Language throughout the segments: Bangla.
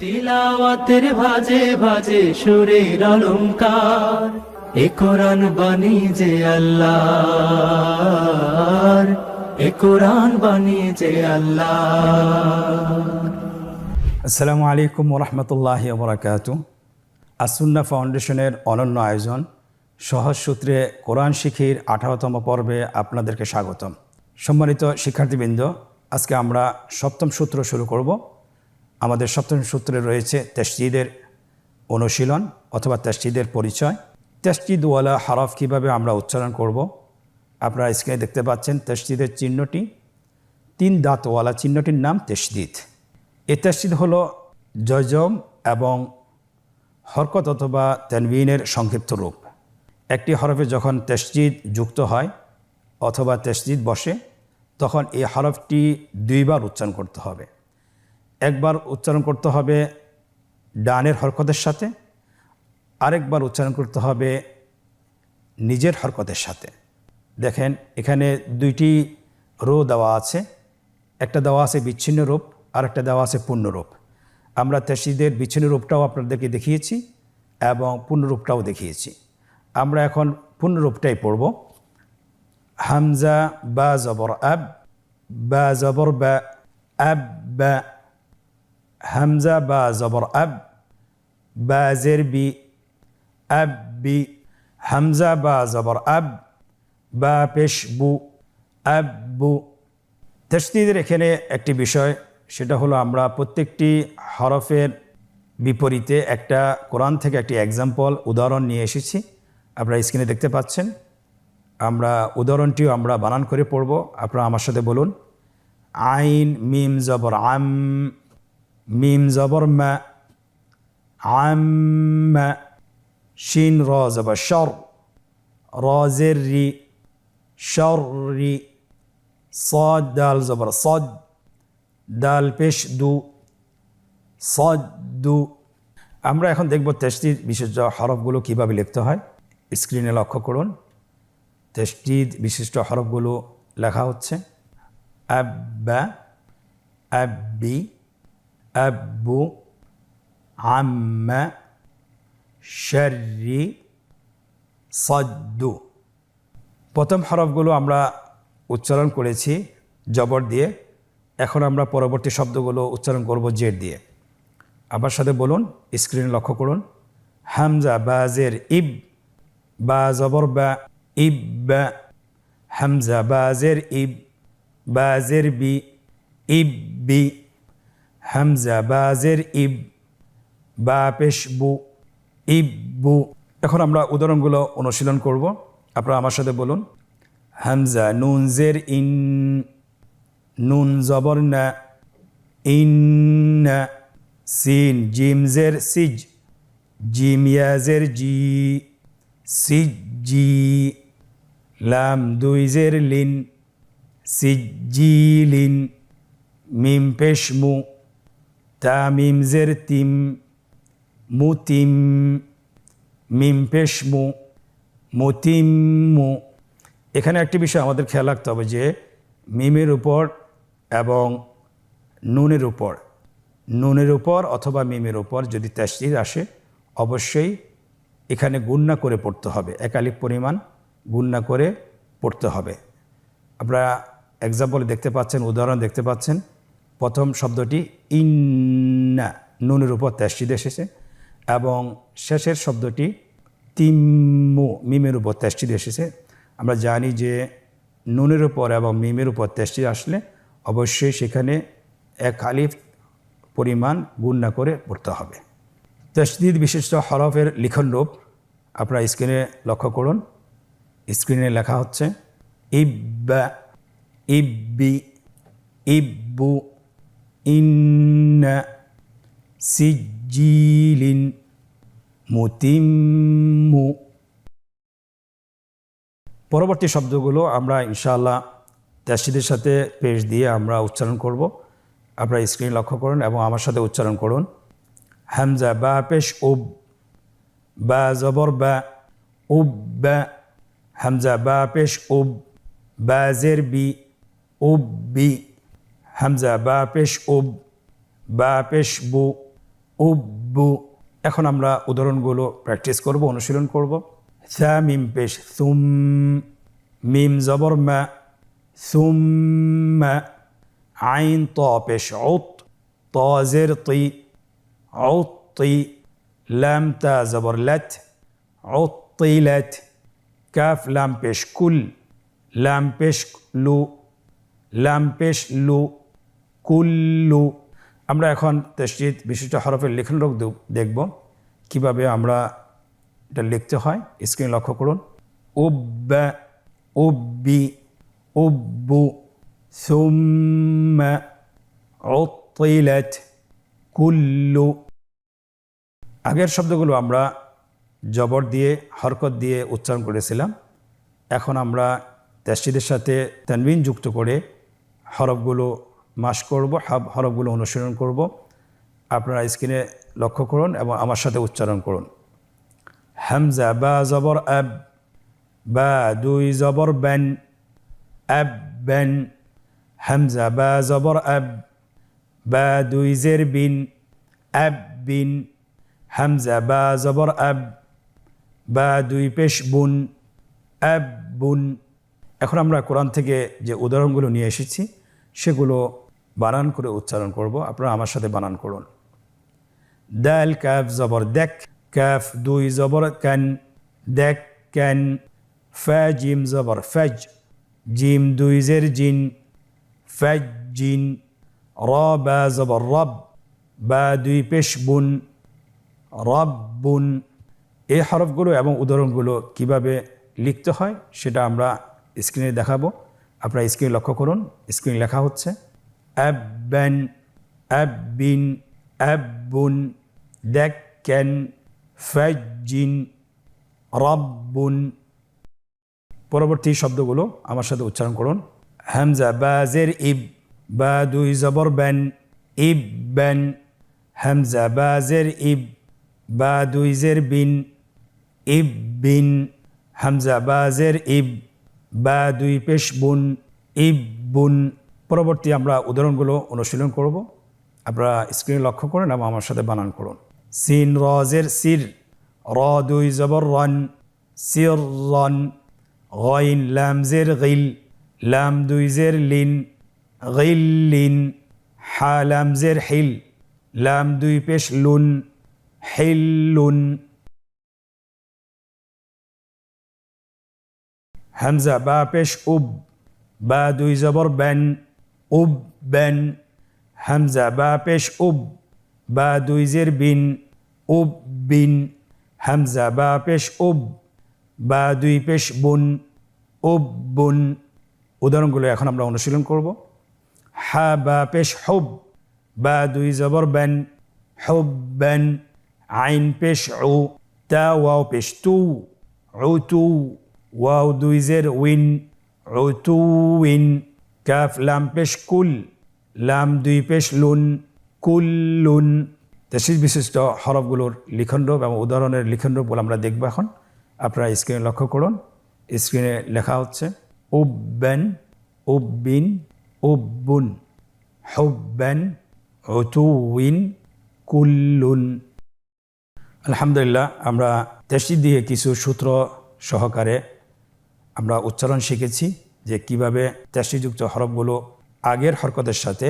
তিলাওয়াতের ভাজে ভাজে সুরের অলংকার, এ কোরআন বাণী যে আল্লাহর, এ কোরআন বাণী যে আল্লাহর। আসসালামু আলাইকুম ওরহমতুল্লাহি ওবরাকাতু। আসুন্না ফাউন্ডেশনের অনন্য আয়োজন সহজ সূত্রে কোরআন শিখির 18তম পর্বে আপনাদেরকে স্বাগতম। সম্মানিত শিক্ষার্থীবৃন্দ, আজকে আমরা সপ্তম সূত্র শুরু করব। আমাদের সপ্তম সূত্রে রয়েছে তাসদীদের অনুশীলন অথবা তাসদীদের পরিচয়। তাসদীদওয়ালা হরফ কীভাবে আমরা উচ্চারণ করব। আপনারা স্ক্রিনে দেখতে পাচ্ছেন তাসদীদের চিহ্নটি, 3 দাঁতওয়ালা চিহ্নটির নাম তাসদীদ। এই তাসদীদ হলো জজম এবং হরকত অথবা তানবিনের সংক্ষিপ্ত রূপ। একটি হরফে যখন তাসদীদ যুক্ত হয় অথবা তাসদীদ বসে, তখন এই হরফটি 2 বার উচ্চারণ করতে হবে। একবার উচ্চারণ করতে হবে ডানের হরকতের সাথে, আরেকবার উচ্চারণ করতে হবে নিজের হরকতের সাথে। দেখেন, এখানে 2টি রো দেওয়া আছে। একটা দেওয়া আছে বিচ্ছিন্ন রূপ, আর একটা দেওয়া আছে পূর্ণরূপ। আমরা তাসদীদের বিচ্ছিন্ন রূপটাও আপনাদেরকে দেখিয়েছি এবং পূর্ণরূপটাও দেখিয়েছি। আমরা এখন পূর্ণরূপটাই পড়ব। হামজা বা জবর আব, বা জবর বা, আব বা। হামজা বা জবর আব, বা জের বি, আব বি। হামজা বা জবর আব, বা পেশ বু, আব বু। তাসদীদের এখানে একটি বিষয়, সেটা হলো আমরা প্রত্যেকটি হরফের বিপরীতে একটা কোরআন থেকে একটি এক্সাম্পল উদাহরণ নিয়ে এসেছি। আপনারা স্ক্রিনে দেখতে পাচ্ছেন। আমরা উদাহরণটিও আমরা বানান করে পড়ব। আপনারা আমার সাথে বলুন। আইন মিম জবর আম, মিম জবর মা, আম্মা। শিন র জবর শর, র জের রি, শর রি। صاد দাল জবর সদ, দাল পেশ দু, সদ দু। আমরা এখন দেখব তাসদীদ বিশিষ্ট হরফগুলো কীভাবে লিখতে হয়। স্ক্রিনে লক্ষ্য করুন। তাসদীদ বিশিষ্ট হরফগুলো লেখা হচ্ছে আব্বা, আব্বি, আব্বু, আম্মা, শাররি, সদ্দু। প্রথম হরফগুলো আমরা উচ্চারণ করেছি জবর দিয়ে। এখন আমরা পরবর্তী শব্দগুলো উচ্চারণ করব জের দিয়ে। আমার সাথে বলুন, স্ক্রিনে লক্ষ্য করুন। হামজা বা জের ইব, বা জবর বা, ইব বা। হামজা বা জের ইব, বা জের বি, ইব বি। হামজা বা জের ইব, বা পেশ বু, ইব বু। এখন আমরা উদাহরণগুলো অনুশীলন করব। আপনারা আমার সাথে বলুন। হামজা নুন জের ইন, নুন জবর না, ইন্না। সিন জিম জের সিজ, জিম ইয়া জের জি, সিজ জি। লাম 2 জের লিন, সিজ জি লিন। মিম পেশ মু, তা মিম জের তিম, মুতিম। মিম পেশ মু, মুতিম্মু। এখানে একটি বিষয় আমাদের খেয়াল রাখতে হবে যে মিমের উপর এবং নুনের উপর অথবা মিমের উপর যদি তাসদীদ আসে, অবশ্যই এখানে গুণনা করে পড়তে হবে। একালিক পরিমাণ গুণনা করে পড়তে হবে। আপনারা এক্সাম্পল দেখতে পাচ্ছেন, উদাহরণ দেখতে পাচ্ছেন। প্রথম শব্দটি ইন্না, নুনের উপর তাসদীদ এসেছে, এবং শেষের শব্দটি তিম্মু, মিমের উপর তাসদীদ এসেছে। আমরা জানি যে নুনের উপর এবং মিমের উপর তাসদীদ আসলে অবশ্যই সেখানে এক আলিফ পরিমাণ গুণনা করে পড়তে হবে। তাসদীদ বিশিষ্ট হরফের লিখন রূপ আপনারা স্ক্রিনে লক্ষ্য করুন। স্ক্রিনে লেখা হচ্ছে ইব্বা, ইব্বি, ইব্বু, ইন্না, সিজ্জিলিন, মুতিম্মু। পরবর্তী শব্দগুলো আমরা ইনশাআল্লাহ তাসদীদের সাথে পেশ দিয়ে আমরা উচ্চারণ করব। আপনারা স্ক্রিনে লক্ষ্য করুন এবং আমার সাথে উচ্চারণ করুন। হামজা বা পেশ উব, বা জবর বা, উব্বা। হামজা বা পেশ উব, বা জের বি, উব্বি। হামজা বা পেশ উব, বা পেশ বু, উব্বু। এখন আমরা উদাহরণগুলো প্র্যাকটিস করব, অনুশীলন করব। থা মিম পেশ সুম, মিম জবর মা সুম্মা, আইন ত পেশ উত, ত জের তি উত্তি, লাম তা জবর লাত উত্তিলাত, কাফ লাম পেশ কুল, লাম পেশ লু, লাম পেশ লু, কুল্লু। আমরা এখন তাসদীদ বিশিষ্ট হরফের লিখনরূপ দেখব কিভাবে আমরা এটা লিখতে হয়। স্ক্রিন লক্ষ্য করুন। উব্বা, উব্বি, উব্বু, সুম্মা, উত্তিলাত, কুল্লু। আগের শব্দগুলো আমরা জবর দিয়ে হরকত দিয়ে উচ্চারণ করেছিলাম। এখন আমরা তাসদীদের সাথে তানবিন যুক্ত করে হরফগুলো মাস করব, হরফগুলো অনুসরণ করব। আপনারা স্ক্রিনে লক্ষ্য করুন এবং আমার সাথে উচ্চারণ করুন। হামজা বা জবর আব, বা দুই জবর বেন, আব বেন। হামজা বা জবর আব, বা দুই জের বিন, আব বিন। হামজা বা জবর আব, বা দুই পেশ বুন, আব বুন। এখন আমরা কোরআন থেকে যে উদাহরণগুলো নিয়ে এসেছি সেগুলো বানান করে উচ্চারণ করব। আপনারা আমার সাথে বানান করুন। দাল কাফ জবর দেক, কাফ দুই জবর কান, দেক কান। ফা জিম জবর ফজ, জিম দুই জের জিন, ফজ জিন। র বা জবর রব, বা দুই পেশ বুন, রব বুন। এই হরফগুলো এবং উদাহরণগুলো কিভাবে লিখতে হয় সেটা আমরা স্ক্রিনে দেখাবো। আপনারা স্ক্রিন লক্ষ্য করুন। স্ক্রিন লেখা হচ্ছে আব্বান, আব্বিন, আব্বুন, দাক্কান, ফাজ্জিন, রব্বুন। পরবর্তী শব্দগুলো আমার সাথে উচ্চারণ করুন। হামজা বা জের ইব, বা দুই জবর বান, ইববান। হামজা বা জের ইব, বা দুই জের বিন, ইববিন। হামজা বা জের ইব, বা দুই পেশ বুন, ইববুন। পরবর্তী আমরা উদাহরণগুলো অনুশীলন করব। আপনারা স্ক্রিনে লক্ষ্য করুন এবং আমার সাথে বানান করুন। সিন রজের সির, র দুই জবর রন, সির রন। গইন লাম জের গিল, লাম দুই জের লিন, গিল্লিন। হা লাম জের হিল, লাম দুই পেশ লুন, হিল্লুন। হামজা বা পেশ উব, বা দুই জবর বেন, উব বেন। হামজা বা পেশ উব, বা দুই জের বিন, উব বিন। হামজা বা পেশ উব, বা দুই পেশ বুন, উব বুন। উদাহরণগুলো এখন আমরা অনুশীলন করব। হা বা পেশ হুব, বা দুই জবর বেন, হুব বেন। আইন পেশ উ, তা ওয়াও পেশ তু, উ তু। ওয়াও দুই জের উইন, উতুইন। কাফ লাম পেশ কুল, লাম দুই পেশ লুন, কুল্লুন। তাসদীদ বিশিষ্ট হরফগুলোর লিখনরূপ এবং উদাহরণের লিখনরূপগুলো আমরা দেখব এখন। আপনারা স্ক্রিনে লক্ষ্য করুন। স্ক্রিনে লেখা হচ্ছে উব্বান, উব্বিন, উব্বুন, হুব্বান, উতুইন, কুল্লুন। আলহামদুলিল্লাহ, আমরা তাসদীদ দিয়ে কিছু সূত্র সহকারে আমরা উচ্চারণ শিখেছি যে কিভাবে তাসদীদযুক্ত হরফগুলো আগের হরকতের সাথে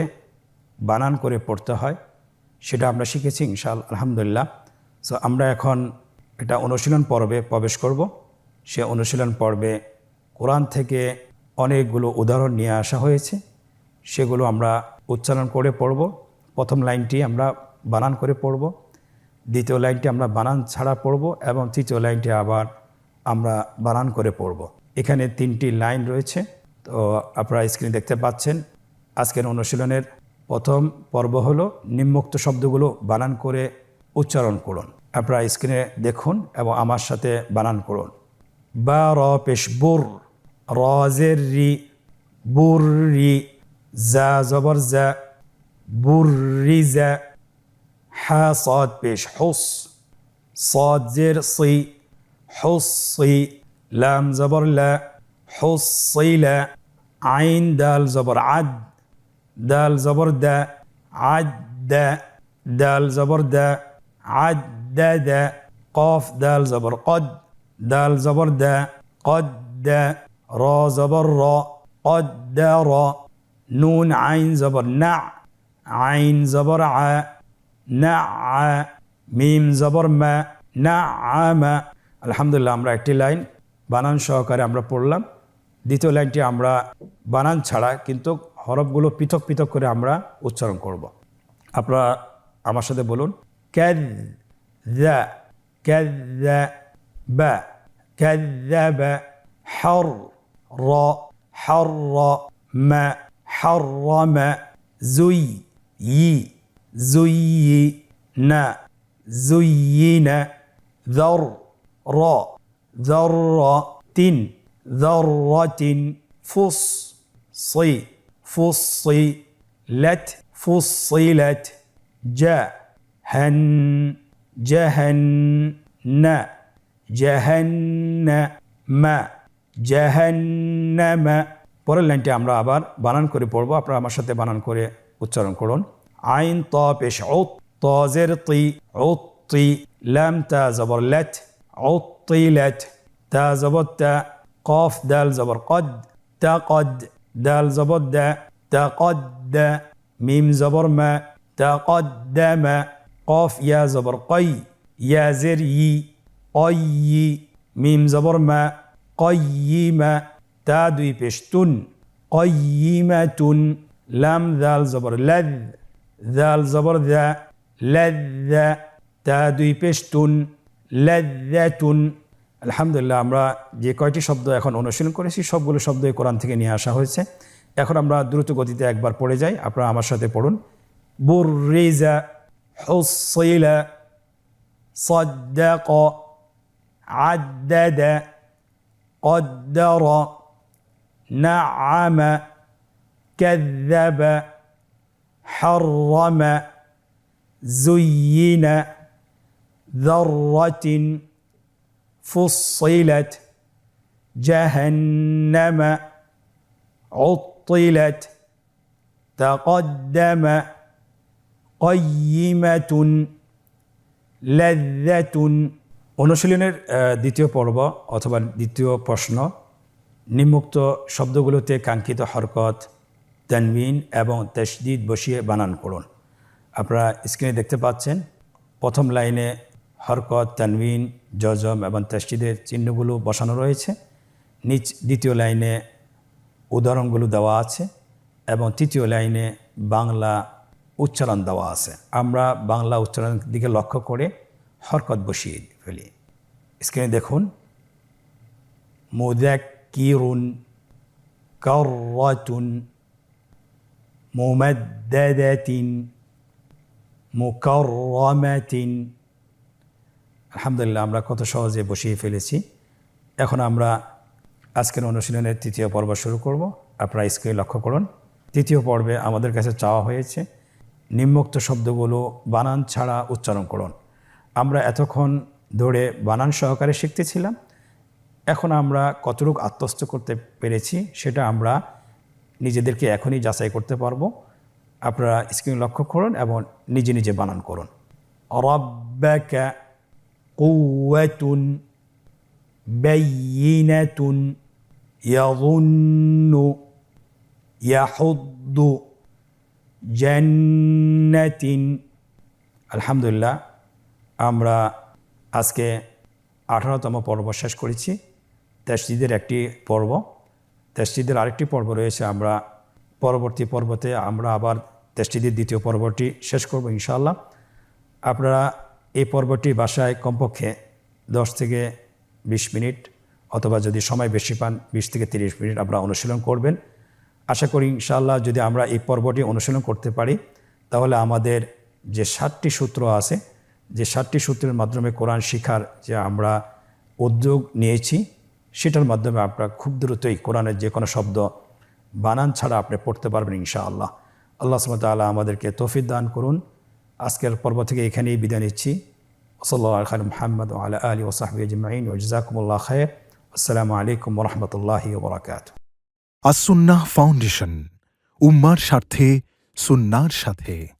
বানান করে পড়তে হয়, সেটা আমরা শিখেছি ইনশাআল্লাহ। আলহামদুলিল্লাহ। সো আমরা এখন এটা অনুশীলন পর্বে প্রবেশ করব। সে অনুশীলন পর্বে কোরআন থেকে অনেকগুলো উদাহরণ নিয়ে আসা হয়েছে, সেগুলো আমরা উচ্চারণ করে পড়ব। প্রথম লাইনটি আমরা বানান করে পড়ব, দ্বিতীয় লাইনটি আমরা বানান ছাড়া পড়ব এবং তৃতীয় লাইনটি আবার আমরা বানান করে পড়ব। এখানে 3টি লাইন রয়েছে। তো আপনারা স্ক্রিনে দেখতে পাচ্ছেন। আজকের অনুশীলনের প্রথম পর্ব হলো নিম্নোক্ত শব্দগুলো বানান করে উচ্চারণ করুন। আপনারা স্ক্রিনে দেখুন এবং আমার সাথে বানান করুন। বা র পেশ বুর, র জের রি, বুর রি। জা জবর জা, বুর রি জা। হা صاد পেশ হুস, صاد জের সি, হুসি। লাম জবর লা, হুসিলা। আইন দাল জবর আদ, দাল জবর দা, আদ দা। দাল জবর দা, আদ্দাদ, কফ দাল জবর কদ, দাল জবর দা, কদ্দা, র জবর র, কদ্দার, নুন আইন জবর না, আইন জবর আ, না আ, মিম জবর মা, না আমা। আলহামদুলিল্লাহ, আমরা একটি লাইন বানান সহকারে আমরা পড়লাম। দ্বিতীয় লাইনটি আমরা বানান ছাড়া কিন্তু হরফগুলো পৃথক পৃথক করে আমরা উচ্চারণ করব। আপনারা আমার সাথে বলুন, কাযযা, কাযযাবা, কাযযাবা, হাররা, হাররামা, হাররামা, যুয়্যিনা, যুয়্যিনা, যাররাতিন, যাররাতিন, ফুসসিলাত, ফুসসিলাত, জাহান্নামা, জাহান্নামা, জাহান্নামা। পরের লাইনটি আমরা আবার বানান করে পড়ব। আপনারা আমার সাথে বানান করে উচ্চারণ করুন। আইন ত পেশ উত, ত জের তি, উত্তি, লাম তা জবর লাত, উত্তিলাত, তা জবর তা, কফ দাল জবর কদ, তাকদ, দাল জবর দা, তাকদ্দা, মিম জবর মা, তাকদ্দামা, কফ ইয়া জবর কই, ইয়া জের ই, কয়্যি, মিম জবর মা, কয়্যিমা, তা দুই পেশ তুন, কয়্যিমাতুন, লাম দাল জবর লাদ, দাল জবর দা, লাদ্দা, তা দুই পেশ তুন, লাদ্দাতুন। আলহামদুলিল্লাহ, আমরা যে কয়টি শব্দ এখন অনুশীলন করেছি সবগুলো শব্দই কোরআন থেকে নিয়ে আসা হয়েছে। এখন আমরা দ্রুত গতিতে একবার পড়ে যাই। আপনারা আমার সাথে পড়ুন। বুররিজা, হুসসিলা, صدق, عدد, قدر, نعم, كذب, حرم, زين, ذرة, فصلت, جهنم, عطلت, تقدم, قيمة, লাযযাতুন। অনুশীলনের দ্বিতীয় পর্ব অথবা দ্বিতীয় প্রশ্ন, নিম্নোক্ত শব্দগুলোতে কাঙ্ক্ষিত হরকত, তানবিন এবং তাশদীদ বসিয়ে বানান করুন। আপনারা স্ক্রিনে দেখতে পাচ্ছেন প্রথম লাইনে হরকত, তানবিন, জজম এবং তাশদীদের চিহ্নগুলো বসানো রয়েছে। দ্বিতীয় লাইনে উদাহরণগুলো দেওয়া আছে এবং তৃতীয় লাইনে বাংলা উচ্চারণ দেওয়া আছে। আমরা বাংলা উচ্চারণের দিকে লক্ষ্য করে হরকত বসিয়ে ফেলি। স্ক্রিনে দেখুন, মুযাক্কিরুন, কাররাতুন, মুমাদ্দাদাতিন, মুকাররামাতিন। আলহামদুলিল্লাহ, আমরা কত সহজে বসিয়ে ফেলেছি। এখন আমরা আজকের অনুশীলনের তৃতীয় পর্ব শুরু করব। আপনারা স্ক্রিনে লক্ষ্য করুন। তৃতীয় পর্বে আমাদের কাছে চাওয়া হয়েছে নিম্নোক্ত শব্দগুলো বানান ছাড়া উচ্চারণ করুন। আমরা এতক্ষণ ধরে বানান সহকারে শিখতেছিলাম। এখন আমরা কতটুকু আত্মস্থ করতে পেরেছি সেটা আমরা নিজেদেরকে এখনই যাচাই করতে পারবো। আপনারা স্ক্রিন লক্ষ্য করুন এবং নিজে নিজে বানান করুন। রাব্বাকা, কুওয়াতুন, বাইয়িনাতুন, ইয়াযুন্নু, ইয়াহুদ্দু, জান্নাতিন। আলহামদুলিল্লাহ, আমরা আজকে 18তম পর্ব শেষ করেছি। তাশদীদের একটি পর্ব, তাশদীদের আরেকটি পর্ব রয়েছে। আমরা পরবর্তী পর্বতে আমরা আবার তাশদীদের দ্বিতীয় পর্বটি শেষ করব ইনশাআল্লাহ। আপনারা এই পর্বটি বাসায় কমপক্ষে 10 থেকে 20 মিনিট অথবা যদি সময় বেশি পান 20 থেকে 30 মিনিট আপনারা অনুশীলন করবেন। আশা করি ইনশাআল্লাহ যদি আমরা এই পর্বটি অনুশীলন করতে পারি তাহলে আমাদের যে 7টি সূত্র আছে, যে 7টি সূত্রের মাধ্যমে কোরআন শিখার যে আমরা উদ্যোগ নিয়েছি সেটার মাধ্যমে আপনারা খুব দ্রুতই কোরআনের যে কোনো শব্দ বানান ছাড়া আপনি পড়তে পারবেন ইনশাআল্লাহ। আল্লাহ সুবহানাহু ওয়া তাআলা আমাদেরকে তৌফিক দান করুন। আজকের পর্ব থেকে এখানেই বিদায় নিচ্ছি। সাল্লাল্লাহু আলা মুহাম্মদ ওয়া আলা আলিহি ওয়া সাহবিহি আজমাইন ওয়া জাযাকুমুল্লাহু খাইর। আসসালামু আলাইকুম ওয়া রাহমাতুল্লাহি ওয়া বারাকাতুহু। আস-সুন্নাহ ফাউন্ডেশন, উম্মার স্বার্থে সুন্নাহর সাথে।